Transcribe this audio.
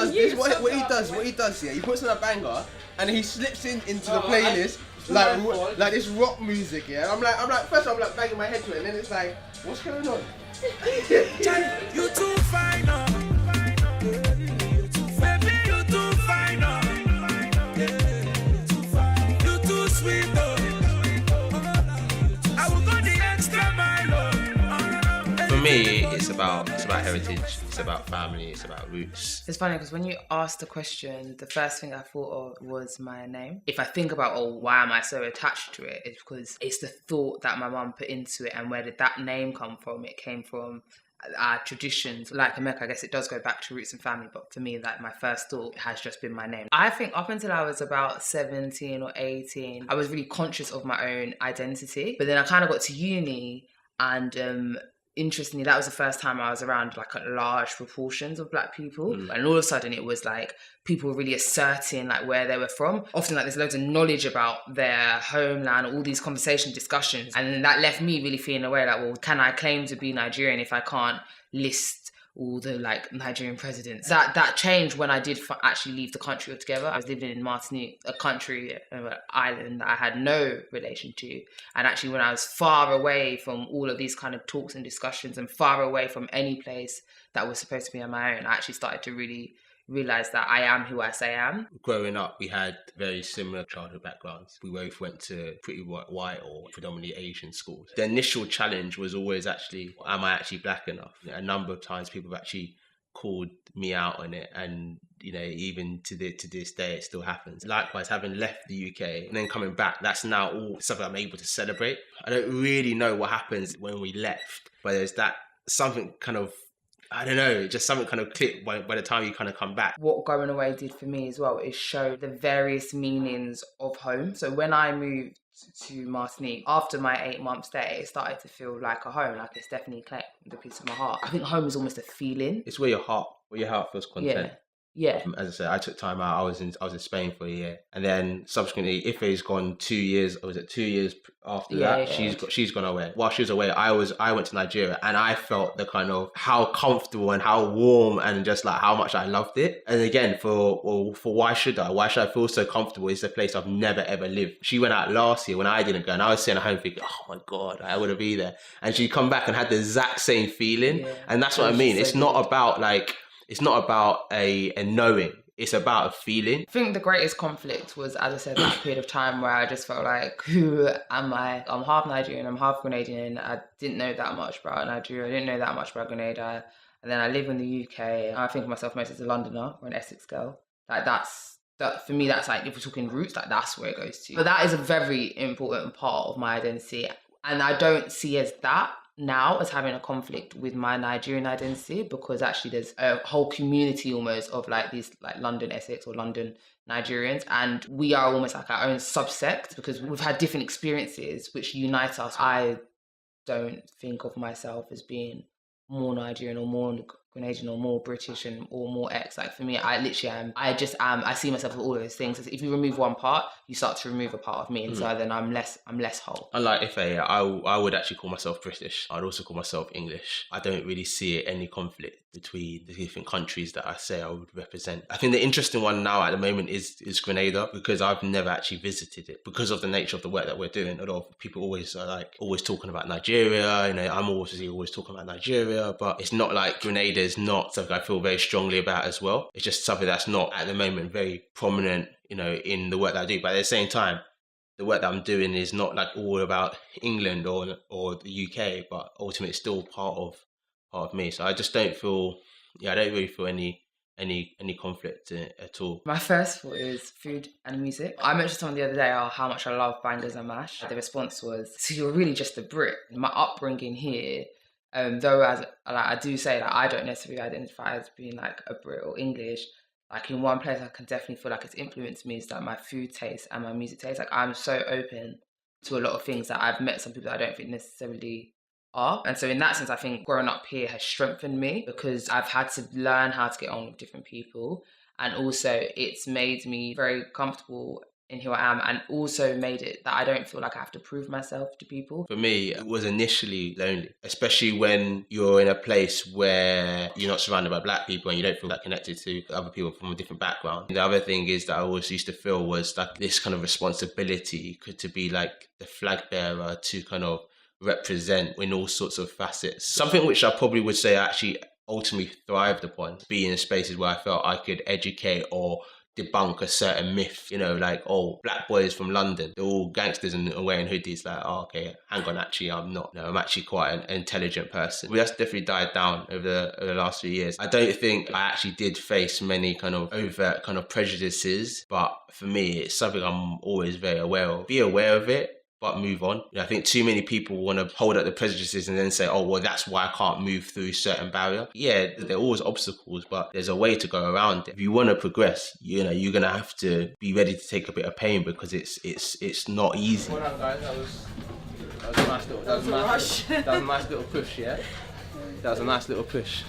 does, what he does, yeah, he puts on a banger and he slips into the playlist like this rock music, yeah. I'm like, first I'm like banging my head to it, and then it's like, what's going on? You too fine, baby, you too fine, you too sweet, I will go the extra mile. For me, it's about heritage, it's about family, it's about roots. It's funny because when you asked the question, the first thing I thought of was my name. If I think about, why am I so attached to it, it's because it's the thought that my mum put into it. And where did that name come from? It came from our traditions. Like Emeka, I guess it does go back to roots and family, but for me, like, my first thought has just been my name. I think up until I was about 17 or 18, I was really conscious of my own identity. But then I kind of got to uni, and interestingly, that was the first time I was around like large proportions of black people. And all of a sudden it was like people were really asserting like where they were from. Often like there's loads of knowledge about their homeland, all these conversation discussions. And that left me really feeling away like, well, can I claim to be Nigerian if I can't list all the like Nigerian presidents? That changed when I did actually leave the country altogether. I was living in Martinique, a country, an island that I had no relation to. And actually when I was far away from all of these kind of talks and discussions and far away from any place that was supposed to be on my own, I actually started to really realise that I am who I say I am. Growing up, we had very similar childhood backgrounds. We both went to pretty white or predominantly Asian schools. The initial challenge was always actually, am I actually black enough? A number of times people have actually called me out on it, and even to this day it still happens. Likewise, having left the UK and then coming back, that's now all something I'm able to celebrate. I don't really know what happens when we left, but there's that something kind of, I don't know, just something kind of clicked by the time you kind of come back. What going away did for me as well is show the various meanings of home. So when I moved to Martinique, after my 8 months there, it started to feel like a home. Like, it's definitely connected with a piece of my heart. I think home is almost a feeling. It's where your heart feels content. Yeah. As I said, I took time out. I was in Spain for a year, and then subsequently, Ife's gone 2 years. Or was it 2 years after that? She's gone away. While she was away, I went to Nigeria, and I felt the kind of how comfortable and how warm and just like how much I loved it. And again, for why should I feel so comfortable? It's a place I've never ever lived. She went out last year when I didn't go, and I was sitting at home thinking, oh my God, I want to be there. And she come back and had the exact same feeling, and that's what I mean. It's not about like. It's not about a knowing, it's about a feeling. I think the greatest conflict was, as I said, that period of time where I just felt like, who am I? I'm half Nigerian, I'm half Grenadian. I didn't know that much about Nigeria, I didn't know that much about Grenada. And then I live in the UK, and I think of myself most as a Londoner or an Essex girl. Like that for me, that's like, if we're talking roots, like that's where it goes to. But that is a very important part of my identity. And I don't see as that now as having a conflict with my Nigerian identity, because actually there's a whole community almost of like these like London Essex or London Nigerians, and we are almost like our own subsect because we've had different experiences which unite us. I don't think of myself as being more Nigerian or more Grenadian or more British or more X. Like for me, I literally am. I just am. I see myself as all of those things. If you remove one part, you start to remove a part of me, and so then I'm less whole. Unlike Ife, I would actually call myself British. I'd also call myself English. I don't really see any conflict between the different countries that I say I would represent. I think the interesting one now at the moment is Grenada, because I've never actually visited it because of the nature of the work that we're doing. A lot of people always talking about Nigeria. I'm always talking about Nigeria, but it's not like Grenada is not something I feel very strongly about as well. It's just something that's not at the moment very prominent, in the work that I do. But at the same time, the work that I'm doing is not like all about England or the UK, but ultimately it's still part of me. So I just don't feel, I don't really feel any conflict at all. My first thought is food and music. I mentioned someone the other day how much I love bangers and mash. The response was, so you're really just a Brit. My upbringing here, though as I do say that I don't necessarily identify as being like a Brit or English, like in one place I can definitely feel like it's influenced me is that my food taste and my music taste. Like I'm so open to a lot of things that I've met some people that I don't think necessarily are. And so in that sense, I think growing up here has strengthened me because I've had to learn how to get on with different people. And also it's made me very comfortable in who I am, and also made it that I don't feel like I have to prove myself to people. For me, it was initially lonely, especially when you're in a place where you're not surrounded by black people and you don't feel that connected to other people from a different background. The other thing is that I always used to feel was like this kind of responsibility to be like the flag bearer to kind of represent in all sorts of facets. Something which I probably would say I actually ultimately thrived upon, being in spaces where I felt I could educate or debunk a certain myth, you know, like, oh, black boys from London, they're all gangsters and wearing hoodies. Like, oh, okay, hang on, actually, I'm not. No, I'm actually quite an intelligent person. But that's definitely died down over the last few years. I don't think I actually did face many kind of overt kind of prejudices, but for me, it's something I'm always very aware of. Be aware of it, but move on. I think too many people want to hold up the prejudices and then say, oh, well, that's why I can't move through certain barrier. Yeah, there are always obstacles, but there's a way to go around it. If you want to progress, you know, you're going to have to be ready to take a bit of pain because it's not easy. Well done, guys. That was a nice little push, yeah? That was a nice little push.